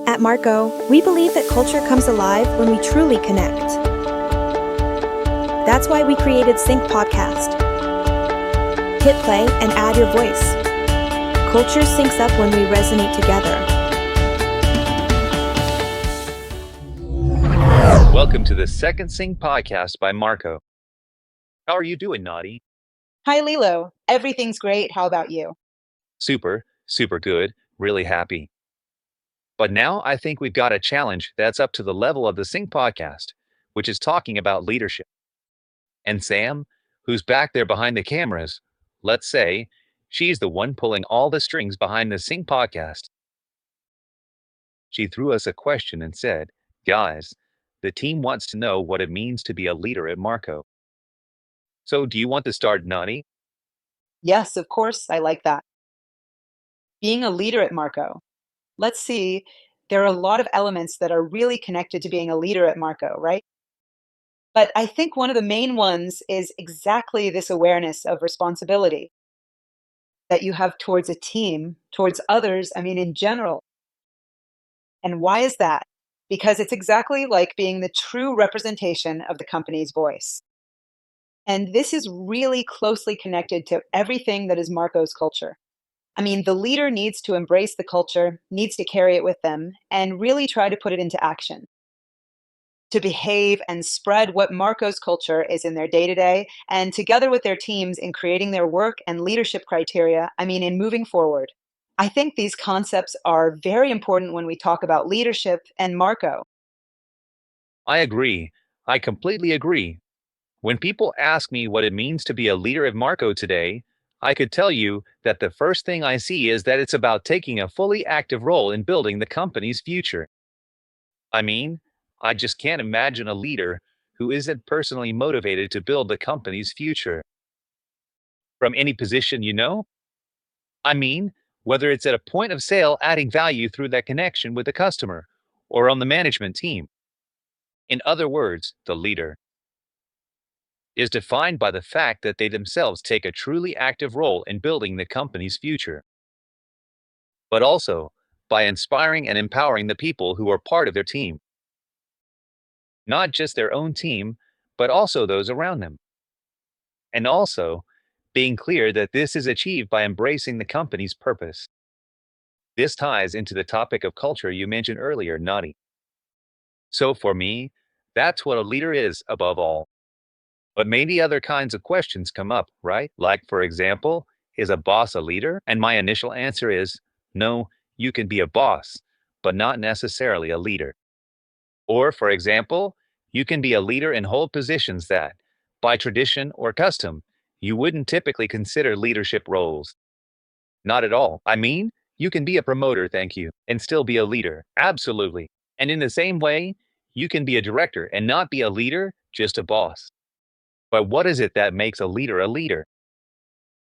At Marco, we believe that culture comes alive when we truly connect. That's why we created Sync Podcast. Hit play and add your voice. Culture syncs up when we resonate together. Welcome to the Second Sing podcast by Marco. How are you doing, Naughty? Hi, Lilo. Everything's great. How about you? Super, super good, really happy. But now I think we've got a challenge that's up to the level of the Sing podcast, which is talking about leadership. And Sam, who's back there behind the cameras, let's say, she's the one pulling all the strings behind the Sing podcast. She threw us a question and said, "Guys, the team wants to know what it means to be a leader at Marco. So do you want to start, Naughty?" Yes, of course, I like that. Being a leader at Marco. Let's see, there are a lot of elements that are really connected to being a leader at Marco, right? But I think one of the main ones is exactly this awareness of responsibility that you have towards a team, towards others, in general. And why is that? Because it's exactly like being the true representation of the company's voice. And this is really closely connected to everything that is Marco's culture. The leader needs to embrace the culture, needs to carry it with them, and really try to put it into action. To behave and spread what Marco's culture is in their day to day, and together with their teams in creating their work and leadership criteria, in moving forward. I think these concepts are very important when we talk about leadership and Marco. I agree. I completely agree. When people ask me what it means to be a leader at Marco today, I could tell you that the first thing I see is that it's about taking a fully active role in building the company's future. I mean, I just can't imagine a leader who isn't personally motivated to build the company's future. From any position, I mean, whether it's at a point of sale adding value through that connection with the customer or on the management team. In other words, the leader is defined by the fact that they themselves take a truly active role in building the company's future, but also by inspiring and empowering the people who are part of their team, not just their own team, but also those around them. And also being clear that this is achieved by embracing the company's purpose. This ties into the topic of culture you mentioned earlier, Naughty. So for me, that's what a leader is above all. But many other kinds of questions come up, right? Like, for example, is a boss a leader? And my initial answer is no, you can be a boss, but not necessarily a leader. Or, for example, you can be a leader and hold positions that, by tradition or custom, you wouldn't typically consider leadership roles. Not at all. You can be a promoter, thank you, and still be a leader. Absolutely. And in the same way, you can be a director and not be a leader, just a boss. But what is it that makes a leader a leader?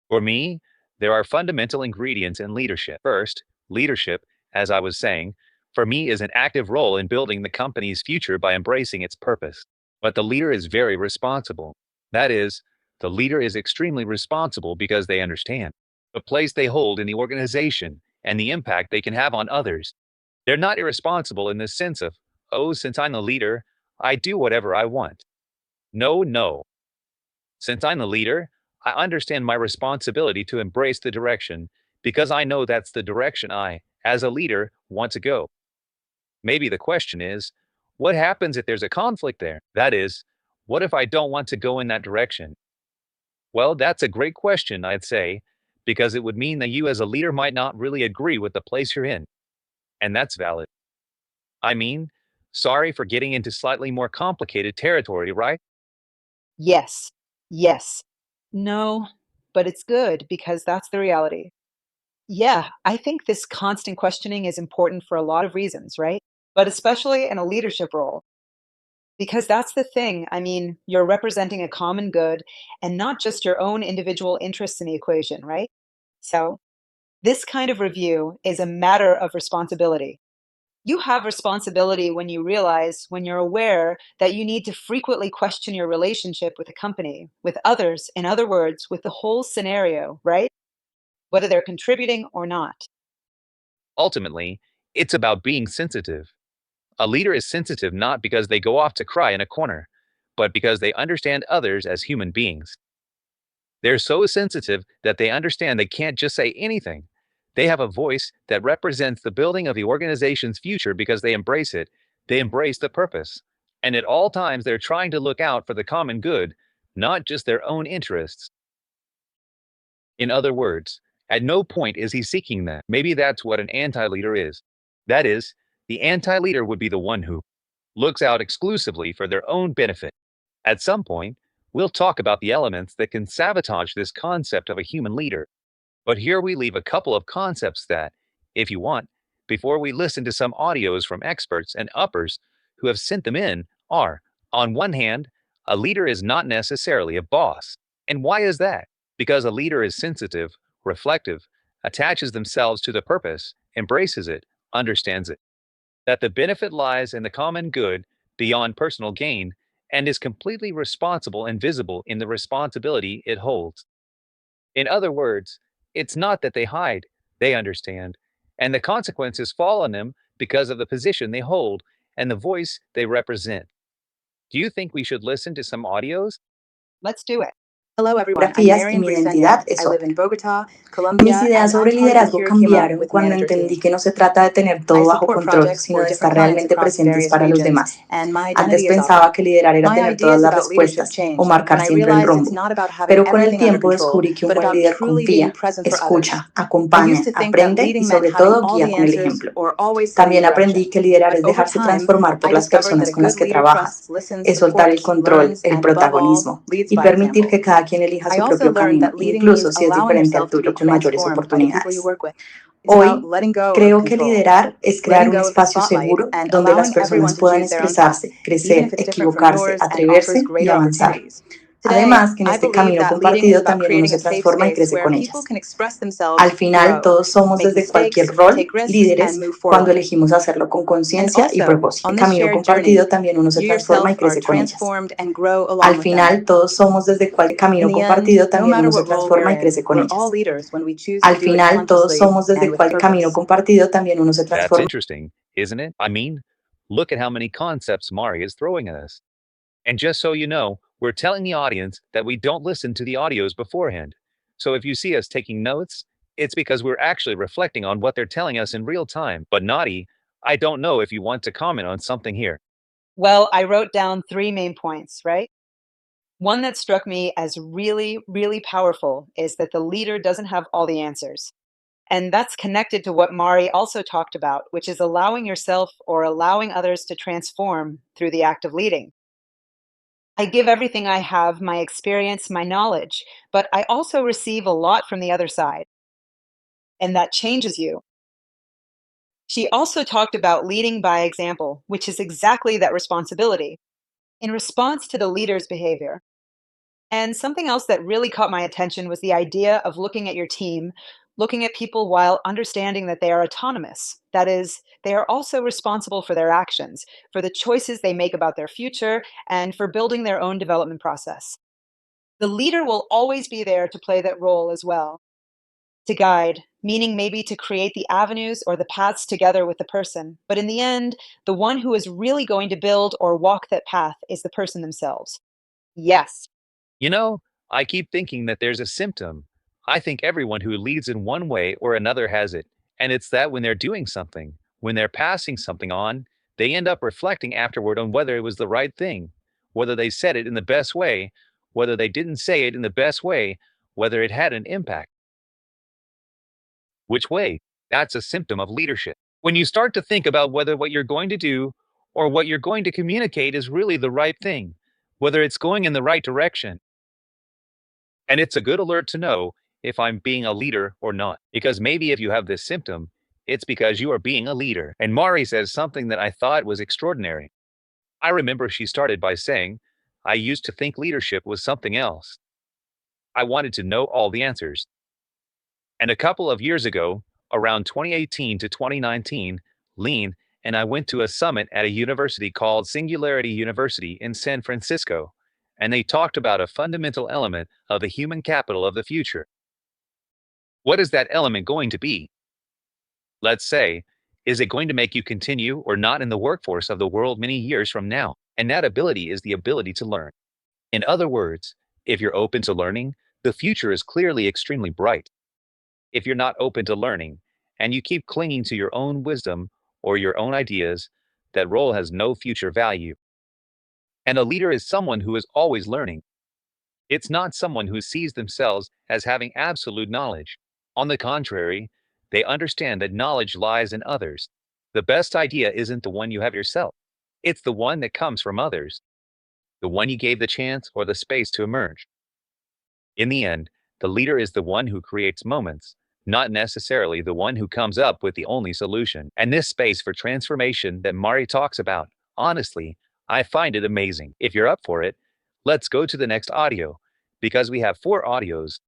For me, there are fundamental ingredients in leadership. First, leadership, as I was saying, for me is an active role in building the company's future by embracing its purpose. But the leader is very responsible. That is, the leader is extremely responsible because they understand the place they hold in the organization and the impact they can have on others. They're not irresponsible in the sense of, oh, since I'm the leader, I do whatever I want. No, no. Since I'm the leader, I understand my responsibility to embrace the direction because I know that's the direction I, as a leader, want to go. Maybe the question is, what happens if there's a conflict there? That is, what if I don't want to go in that direction? Well, that's a great question, I'd say, because it would mean that you as a leader might not really agree with the place you're in. And that's valid. I mean, sorry for getting into slightly more complicated territory, right? Yes, yes. No, but it's good because that's the reality. Yeah, I think this constant questioning is important for a lot of reasons, right? But especially in a leadership role, because that's the thing. You're representing a common good and not just your own individual interests in the equation, right? So, this kind of review is a matter of responsibility. You have responsibility when you realize, when you're aware that you need to frequently question your relationship with the company, with others, in other words, with the whole scenario, right? Whether they're contributing or not. Ultimately, It's about being sensitive. A leader is sensitive not because they go off to cry in a corner, but because they understand others as human beings. They're so sensitive that they understand they can't just say anything. They have a voice that represents the building of the organization's future because they embrace it. They embrace the purpose. And at all times, they're trying to look out for the common good, not just their own interests. In other words, at no point is he seeking that. Maybe that's what an anti leader is. That is, the anti leader would be the one who looks out exclusively for their own benefit. At some point, we'll talk about the elements that can sabotage this concept of a human leader. But here we leave a couple of concepts that, if you want, before we listen to some audios from experts and uppers who have sent them in, are on one hand, a leader is not necessarily a boss. And why is that? Because a leader is sensitive, reflective, attaches themselves to the purpose, embraces it, understands it. That the benefit lies in the common good beyond personal gain, and is completely responsible and visible in the responsibility it holds. In other words, it's not that they hide, they understand, and the consequences fall on them because of the position they hold and the voice they represent. Do you think we should listen to some audios? Let's do it. Hello everyone, I'm Marian Briseño. I live in Bogota, Colombia, Mis ideas and sobre I'm talented liderazgo here came up cambiaron with cuando Manager entendí Team. que no se trata de tener I todo bajo support control, projects sino for de different estar clients realmente across presentes various para los regions, demás. and my Antes identity is pensaba authentic. que liderar era My tener idea todas is las about leadership respuestas o change, marcar and I siempre el realized it's rumbo. not about having Pero con el everything under tiempo control, descubrí que un but buen about líder truly being confía, present for others. escucha, I used acompaña, to think that aprende y leading meant sobre having todo all guía the con el answers ejemplo. or always setting También the aprendí direction. que liderar But es over dejarse time, transformar por I las discovered that personas a con las good que leader trabajas, trusts, listens, es soltar el supports, control, learns, el and above all, protagonismo leads y by permitir example. que cada quien elija I su also propio learned camino, that leading incluso means si es allowing diferente al yourself to be tuyo, con mayores transformed by the people you oportunidades. work with. It's about Hoy letting go of creo que control, liderar es crear letting un go of the espacio spotlight, seguro and donde las allowing everyone personas to puedan choose their own path, expresarse, even crecer, if it's different from equivocarse, yours and offers atreverse y great avanzar. opportunities. Today, Además, que en I este believe camino that leading is compartido about también uno creating se a safe transforma y space crece where con people ellas. can express Al themselves, final, grow, todos somos make desde cualquier mistakes, rol take risks, líderes and move cuando forward. elegimos hacerlo con And conciencia y also, propósito. on El this camino shared compartido journey, también uno se you transforma y yourself are crece con ellas. transformed and grow Al along with them. final, todos somos desde cualquier In camino the end, compartido no también matter uno se what role we're transforma y in, crece con we're all ellas. leaders when we choose to Al do it final, todos consciously somos and desde with cualquier camino purpose. compartido también uno se That's transforma. interesting, isn't it? I mean, look at how many concepts Mari is throwing at us. And just so you know, we're telling the audience that we don't listen to the audios beforehand. So if you see us taking notes, it's because we're actually reflecting on what they're telling us in real time. But Naughty, I don't know if you want to comment on something here. Well, I wrote down three main points, right? One that struck me as really, really powerful is that the leader doesn't have all the answers. And that's connected to what Mari also talked about, which is allowing yourself or allowing others to transform through the act of leading. I give everything I have, my experience, my knowledge, but I also receive a lot from the other side. And that changes you. She also talked about leading by example, which is exactly that responsibility in response to the leader's behavior. And something else that really caught my attention was the idea of looking at your team, looking at people while understanding that they are autonomous. That is, they are also responsible for their actions, for the choices they make about their future, and for building their own development process. The leader will always be there to play that role as well, to guide, meaning maybe to create the avenues or the paths together with the person. But in the end, the one who is really going to build or walk that path is the person themselves. Yes. You know, I keep thinking that there's a symptom. I think everyone who leads in one way or another has it. And it's that when they're doing something, when they're passing something on, they end up reflecting afterward on whether it was the right thing, whether they said it in the best way, whether they didn't say it in the best way, whether it had an impact. Which way? That's a symptom of leadership. When you start to think about whether what you're going to do or what you're going to communicate is really the right thing, whether it's going in the right direction. And it's a good alert to know if I'm being a leader or not. Because maybe if you have this symptom, it's because you are being a leader. And Mari says something that I thought was extraordinary. I remember she started by saying, I used to think leadership was something else. I wanted to know all the answers. And a couple of years ago, around 2018 to 2019, Lean and I went to a summit at a university called Singularity University in San Francisco, and they talked about a fundamental element of the human capital of the future. What is that element going to be? Let's say Is it going to make you continue or not in the workforce of the world many years from now? And that ability is the ability to learn. In other words, if you're open to learning, the future is clearly extremely bright. If you're not open to learning and you keep clinging to your own wisdom or your own ideas, that role has no future value. And a leader is someone who is always learning. It's not someone who sees themselves as having absolute knowledge. On the contrary, they understand that knowledge lies in others. The best idea isn't the one you have yourself, it's the one that comes from others, the one you gave the chance or the space to emerge. In the end, the leader is the one who creates moments, not necessarily the one who comes up with the only solution. And this space for transformation that Mari talks about, honestly, I find it amazing. If you're up for it, let's go to the next audio, because we have 4 audios.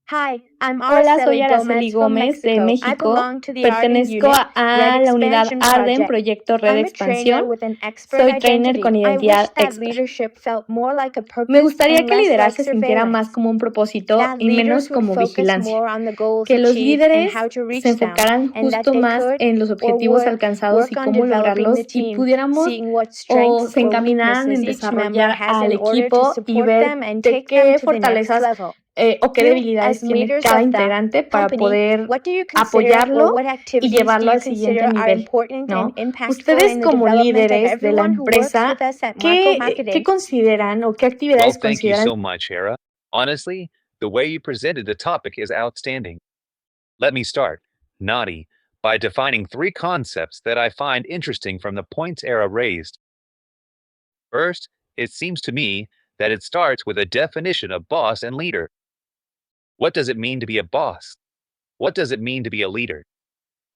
Hi, I'm Hola, soy Araceli Araceli Gomez from Gómez de Mexico. I México. belong to the Arden Pertenezco Unit, Red a la unidad Expansion Arden, Project. proyecto Red I'm a trainer Expansión. with an expert Soy trainer con identity. I wish identidad that expert. leadership felt more like a Me purpose gustaría and que el less like liderazgo se sintiera más surveillance. como un propósito That y menos leaders would como focus vigilancia. more on the goals Que los achieved and líderes how to se reach them, enfocaran and that justo they más could en los or objetivos would alcanzados y work on cómo developing lograrlos the y team, pudiéramos seeing what o strengths se or encaminaran en weaknesses each member desarrollar has al in order to equipo y support ver them and de take them qué to the next fortalezas level. o qué You, debilidades as tiene leaders cada of that integrante para company, poder what do you consider or apoyarlo what y activities do llevarlo you al siguiente consider are nivel, important and ¿no? impactful Ustedes in the como development of líderes de la everyone who works empresa, with us at Marco ¿qué Marketing? consideran o qué Well, actividades thank you consideran? so much, Hera. Honestly, the way you presented the topic is outstanding. Let me start, Nadi, by defining 3 concepts that I find interesting from the points Hera raised. First, it seems to me that it starts with a definition of boss and leader. What does it mean to be a boss? What does it mean to be a leader?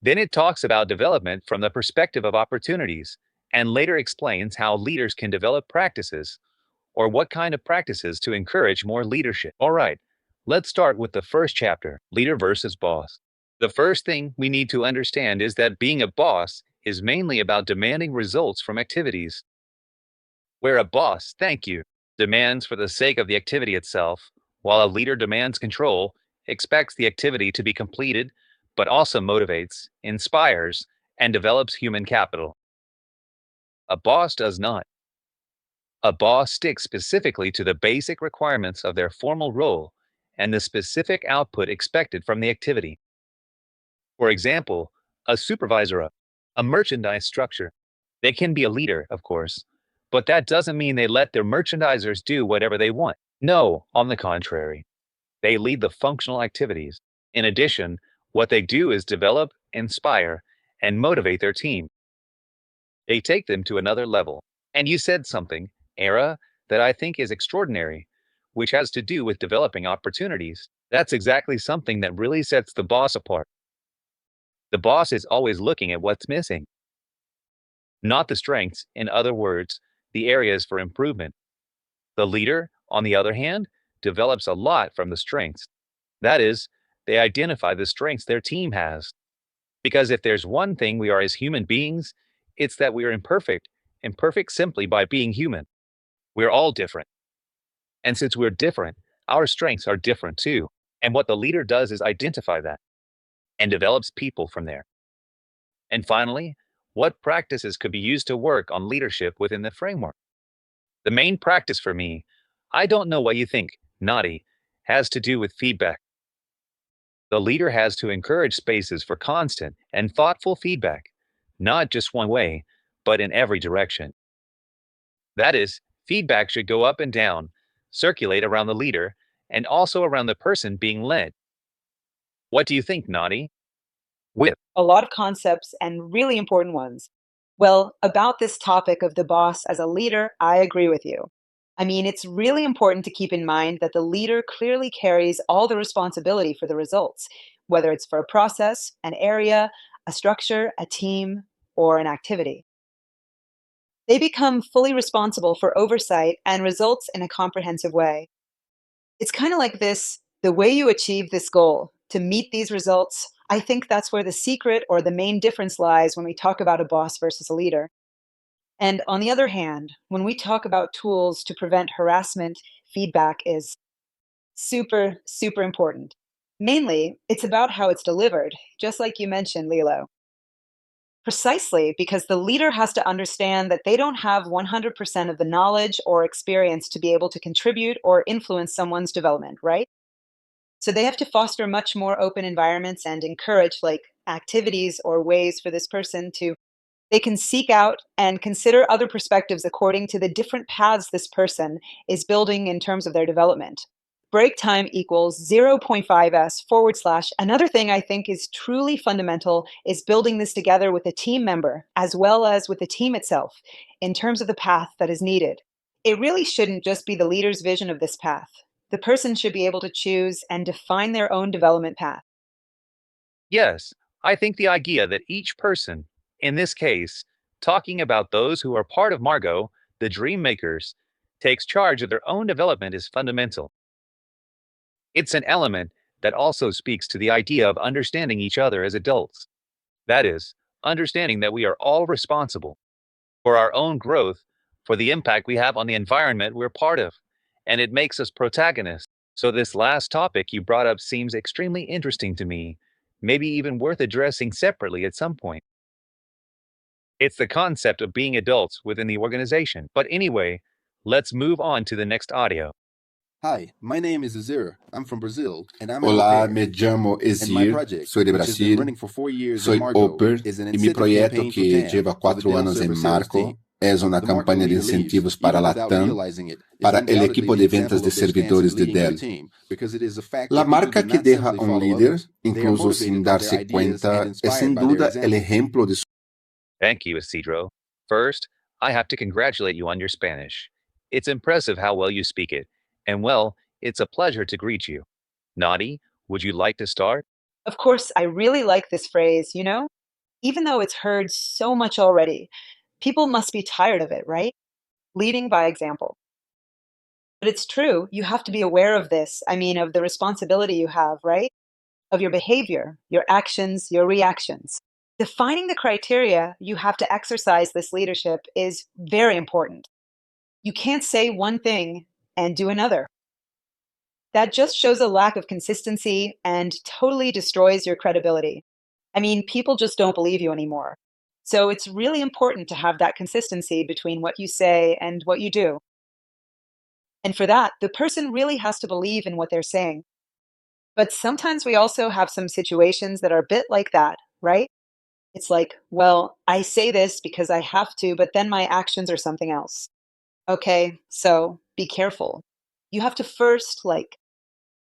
Then it talks about development from the perspective of opportunities, and later explains how leaders can develop practices, or what kind of practices to encourage more leadership. All right, let's start with the first chapter, leader versus boss. The first thing we need to understand is that being a boss is mainly about demanding results from activities. Where a boss, thank you, demands for the sake of the activity itself, while a leader demands control, expects the activity to be completed, but also motivates, inspires, and develops human capital. A boss does not. A boss sticks specifically to the basic requirements of their formal role and the specific output expected from the activity. For example, a supervisor, a merchandise structure. They can be a leader, of course, but that doesn't mean they let their merchandisers do whatever they want. No, on the contrary, they lead the functional activities. In addition, what they do is develop, inspire, and motivate their team. They take them to another level. And you said something, Era, that I think is extraordinary, which has to do with developing opportunities. That's exactly something that really sets the boss apart. The boss is always looking at what's missing, not the strengths, in other words, the areas for improvement. The leader, on the other hand, develops a lot from the strengths. That is, they identify the strengths their team has. Because if there's one thing we are as human beings, it's that we are imperfect, imperfect simply by being human. We're all different. And since we're different, our strengths are different too. And what the leader does is identify that and develops people from there. And finally, what practices could be used to work on leadership within the framework? The main practice for me, I don't know what you think, Nadi, has to do with feedback. The leader has to encourage spaces for constant and thoughtful feedback, not just one way, but in every direction. That is, feedback should go up and down, circulate around the leader, and also around the person being led. What do you think, Nadi? With A lot of concepts and really important ones. Well, about this topic of the boss as a leader, I agree with you. I mean, it's really important to keep in mind that the leader clearly carries all the responsibility for the results, whether it's for a process, an area, a structure, a team, or an activity. They become fully responsible for oversight and results in a comprehensive way. It's kind of like this: the way you achieve this goal, to meet these results, I think that's where the secret or the main difference lies when we talk about a boss versus a leader. And on the other hand, when we talk about tools to prevent harassment, feedback is super, super important. Mainly, it's about how it's delivered, just like you mentioned, Lilo. Precisely, because the leader has to understand that they don't have 100% of the knowledge or experience to be able to contribute or influence someone's development, right? So they have to foster much more open environments and encourage like activities or ways for this person to they can seek out and consider other perspectives according to the different paths this person is building in terms of their development. Break time equals 0.5s forward slash. Another thing I think is truly fundamental is building this together with a team member as well as with the team itself in terms of the path that is needed. It really shouldn't just be the leader's vision of this path. The person should be able to choose and define their own development path. Yes, I think the idea that each person, in this case, talking about those who are part of Margot, the dream makers, takes charge of their own development is fundamental. It's an element that also speaks to the idea of understanding each other as adults. That is, understanding that we are all responsible for our own growth, for the impact we have on the environment we're part of, and it makes us protagonists. So, this last topic you brought up seems extremely interesting to me, maybe even worth addressing separately at some point. It's the concept of being adults within the organization. But anyway, let's move on to the next audio. Hi, my name is Azir. I'm from Brazil, and I'm an au Olá, pair. me llamo And my Ezir, project, soy de which has been Brasil, running for 4 years in soy Margo, au pair is an e mi incentive proyecto campaign for que TAM, lleva for the 4 anos down-server en sales Marco team. es una The Marco campaña de leader leads, incentivos para even without Latam realizing it, is para el undoubtedly equipo the de ventas example de of their stance in servidores de leading their Dell. team, because it is a fact La that people marca do que not deja simply un follow líder, others, they are incluso sin motivated by their darse ideas cuenta, and es inspired sin by their duda el example. ejemplo de su... Thank you, Isidro. First, I have to congratulate you on your Spanish. It's impressive how well you speak it. And well, it's a pleasure to greet you. Nadi, would you like to start? Of course, I really like this phrase, even though it's heard so much already. People must be tired of it, right? Leading by example. But it's true, you have to be aware of this. I mean, of the responsibility you have, right? Of your behavior, your actions, your reactions. Defining the criteria you have to exercise this leadership is very important. You can't say one thing and do another. That just shows a lack of consistency and totally destroys your credibility. I mean, people just don't believe you anymore. So it's really important to have that consistency between what you say and what you do. And for that, the person really has to believe in what they're saying. But sometimes we also have some situations that are a bit like that, right? It's like, well, I say this because I have to, but then my actions are something else. Okay, so be careful. You have to first,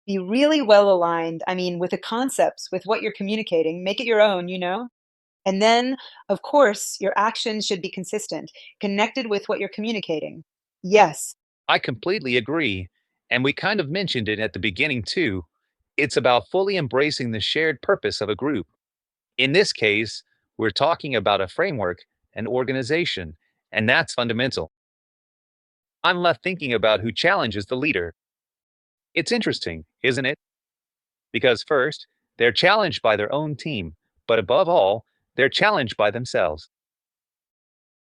be really well aligned. I mean, with the concepts, with what you're communicating, make it your own. And then, of course, your actions should be consistent, connected with what you're communicating. Yes, I completely agree. And we kind of mentioned it at the beginning too. It's about fully embracing the shared purpose of a group. In this case, we're talking about a framework, an organization, and that's fundamental. I'm left thinking about who challenges the leader. It's interesting, isn't it? Because first, they're challenged by their own team, but above all, they're challenged by themselves.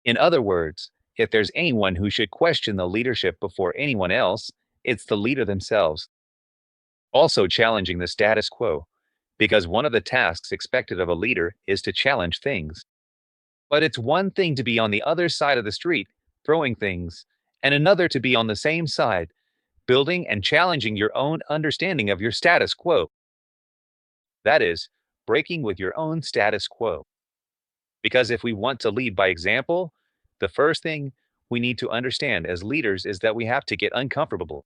In other words, if there's anyone who should question the leadership before anyone else, it's the leader themselves. Also challenging the status quo, because one of the tasks expected of a leader is to challenge things. But it's one thing to be on the other side of the street, throwing things, and another to be on the same side, building and challenging your own understanding of your status quo. That is, breaking with your own status quo. Because if we want to lead by example, the first thing we need to understand as leaders is that we have to get uncomfortable.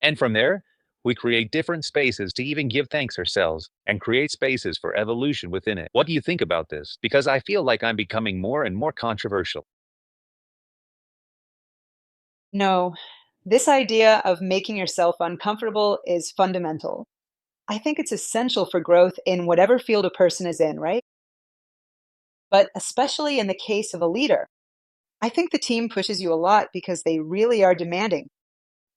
And from there, we create different spaces to even give thanks ourselves and create spaces for evolution within it. What do you think about this? Because I feel like I'm becoming more and more controversial. no, this idea of making yourself uncomfortable is fundamental. I think it's essential for growth in whatever field a person is in, right? But especially in the case of a leader, I think the team pushes you a lot because they really are demanding,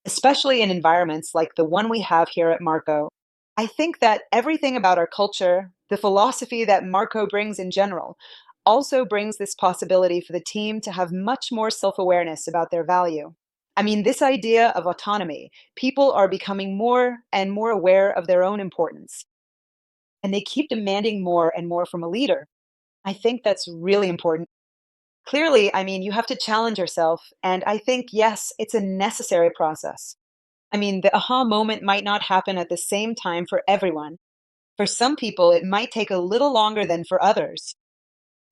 especially in environments like the one we have here at Marco. I think that everything about our culture, the philosophy that Marco brings in general, also brings this possibility for the team to have much more self awareness about their value. I mean, this idea of autonomy, people are becoming more and more aware of their own importance, and they keep demanding more and more from a leader. I think that's really important. Clearly, I mean, you have to challenge yourself. And I think, yes, it's a necessary process. I mean, the aha moment might not happen at the same time for everyone. For some people, it might take a little longer than for others,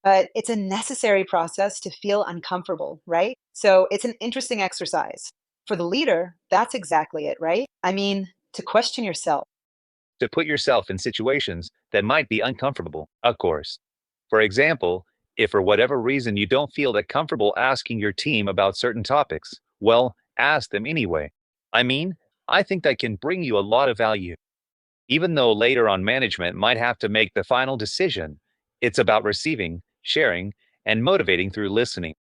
but it's a necessary process to feel uncomfortable, right? So it's an interesting exercise. For the leader, that's exactly it, right? I mean, to question yourself. To put yourself in situations that might be uncomfortable, of course. For example, if for whatever reason you don't feel that comfortable asking your team about certain topics, well, ask them anyway. I mean, I think that can bring you a lot of value. Even though later on management might have to make the final decision, it's about receiving, sharing, and motivating through listening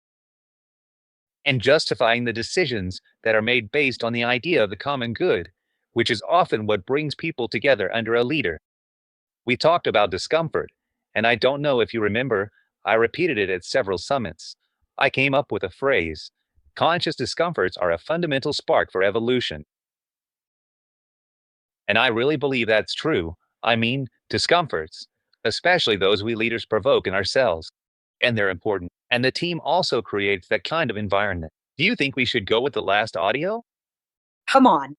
and justifying the decisions that are made based on the idea of the common good, which is often what brings people together under a leader. We talked about discomfort, and I don't know if you remember, I repeated it at several summits. I came up with a phrase: conscious discomforts are a fundamental spark for evolution. And I really believe that's true. I mean, discomforts, especially those we leaders provoke in ourselves. And they're important. And the team also creates that kind of environment. Do you think we should go with the last audio? Come on.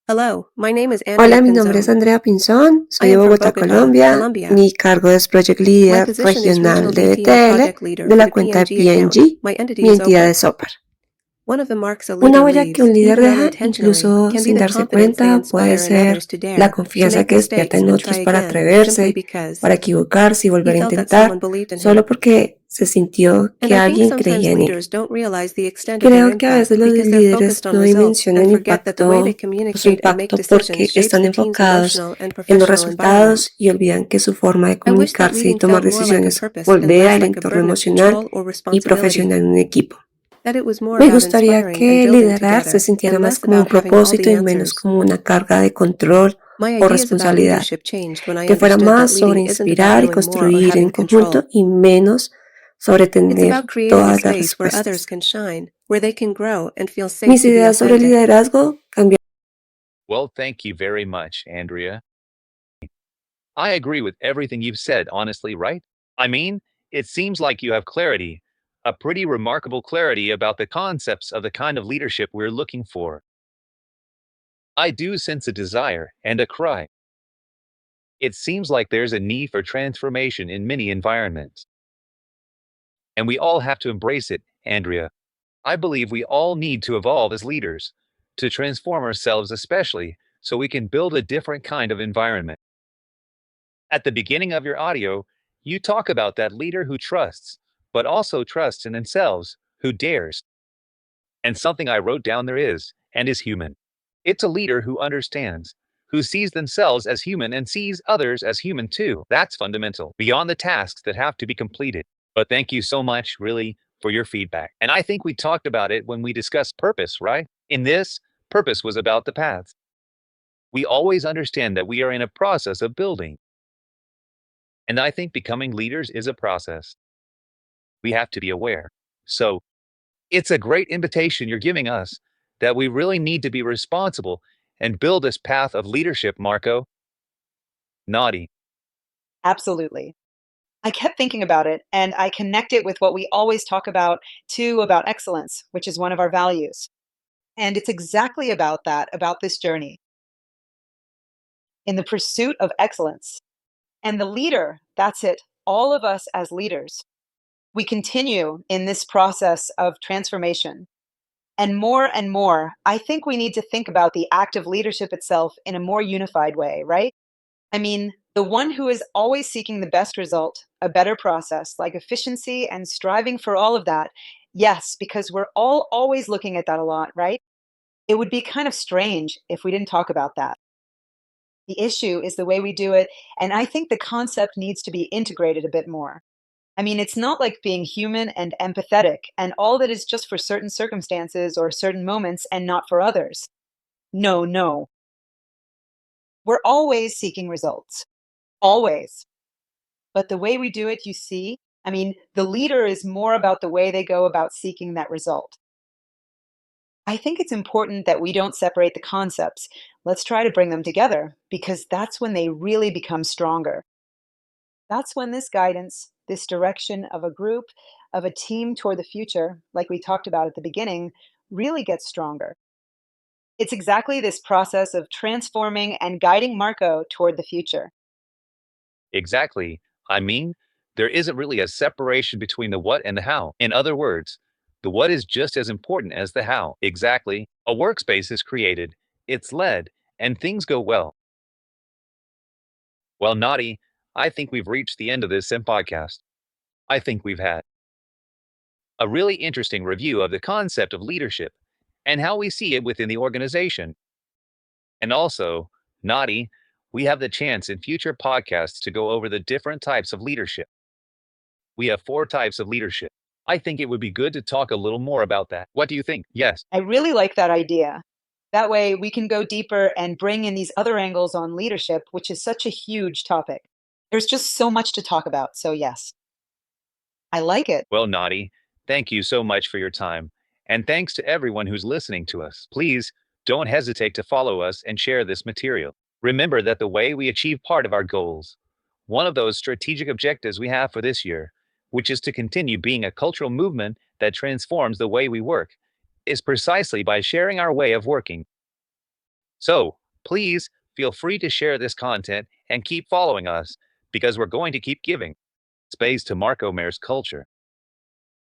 Hello, my name is Hola, Andrea mi nombre es Pinzon. Andrea Pinzón, I soy de am from Bogotá, Bogota, Colombia. Colombia. Mi cargo es Project My Leader position is Regional Regional de VP and BTL Project Leader de for la the cuenta PNG account. PNG, My entity mi is entidad OPAR. es OPAR. One of the marks a Una leader huella que leaves, un líder even deja, unintentionally, incluso can be sin the darse confidence they cuenta, puede inspire in ser others to la dare, to confianza make que despierta mistakes en and try otros para again, simply atreverse, because para equivocarse y volver he a felt that someone intentar, believed in solo him. porque se sintió And que I think alguien creía sometimes en él. leaders don't realize the extent of their Creo que a veces impact los because they're líderes focused on no results dimensionan and el forget that the way they su communicate and make impacto porque decisions shapes están the team's enfocados emotional and en los professional environment. resultados y olvidan que su forma de I wish that comunicarse y leading tomar felt more like a decisiones purpose and moldea less el like a entorno burden of emocional control or y responsibility. profesional en un equipo. That it was more Me about gustaría inspiring and que building liderar se together sintiera and más less como un about having all propósito the y menos answers. como una carga de control My o ideas about responsabilidad, leadership changed when I que fuera understood that más sobre leading isn't about inspirar y knowing more or construir en having conjunto control. y menos sobre It's tener about creating a todas las space where others respuestas. can shine, where they can grow and feel safe Mis to be ideas sobre authentic. liderazgo cambiaron. Well, thank you very much, Andrea. I agree with everything you've said, honestly, right? I mean, it seems like you have clarity, a pretty remarkable clarity about the concepts of the kind of leadership we're looking for. I do sense a desire and a cry. It seems like there's a need for transformation in many environments. And we all have to embrace it, Andrea. I believe we all need to evolve as leaders, to transform ourselves, especially so we can build a different kind of environment. At the beginning of your audio, you talk about that leader who trusts, but also trusts in themselves, who dares. And something I wrote down there is, and is human. It's a leader who understands, who sees themselves as human and sees others as human too. That's fundamental, beyond the tasks that have to be completed. But thank you so much, really, for your feedback. And I think we talked about it when we discussed purpose, right? In this, purpose was about the paths. We always understand that we are in a process of building. And I think becoming leaders is a process. We have to be aware. So it's a great invitation you're giving us that we really need to be responsible and build this path of leadership, Marco. Naughty. Absolutely. I kept thinking about it and I connect it with what we always talk about too, about excellence, which is one of our values. And it's exactly about that, about this journey in the pursuit of excellence. And the leader, that's it, all of us as leaders, we continue in this process of transformation. And more, I think we need to think about the act of leadership itself in a more unified way, right? I mean, the one who is always seeking the best result, a better process, like efficiency and striving for all of that. Yes, because we're all always looking at that a lot, right? It would be kind of strange if we didn't talk about that. The issue is the way we do it, and I think the concept needs to be integrated a bit more. I mean, it's not like being human and empathetic, and all that is just for certain circumstances or certain moments and not for others. No, no. We're always seeking results. Always. But the way we do it, you see, I mean, the leader is more about the way they go about seeking that result. I think it's important that we don't separate the concepts. Let's try to bring them together because that's when they really become stronger. That's when this guidance, this direction of a group, of a team toward the future, like we talked about at the beginning, really gets stronger. It's exactly this process of transforming and guiding Marco toward the future. Exactly. I mean, there isn't really a separation between the what and the how. In other words, the what is just as important as the how. Exactly. A workspace is created, it's led, and things go well. Well, Naughty, I think we've reached the end of this Sim podcast. I think we've had a really interesting review of the concept of leadership and how we see it within the organization. And also, Naughty, we have the chance in future podcasts to go over the different types of leadership. We have 4 types of leadership. I think it would be good to talk a little more about that. What do you think? Yes. I really like that idea. That way we can go deeper and bring in these other angles on leadership, which is such a huge topic. There's just so much to talk about. So, yes, I like it. Well, Naughty, thank you so much for your time. And thanks to everyone who's listening to us. Please don't hesitate to follow us and share this material. Remember that the way we achieve part of our goals, one of those strategic objectives we have for this year, which is to continue being a cultural movement that transforms the way we work, is precisely by sharing our way of working. So, please feel free to share this content and keep following us because we're going to keep giving space to Marco Mayor's culture.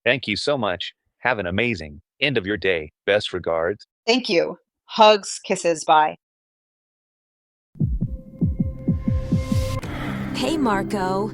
Thank you so much. Have an amazing end of your day. Best regards. Thank you. Hugs, kisses, bye. Hey, Marco.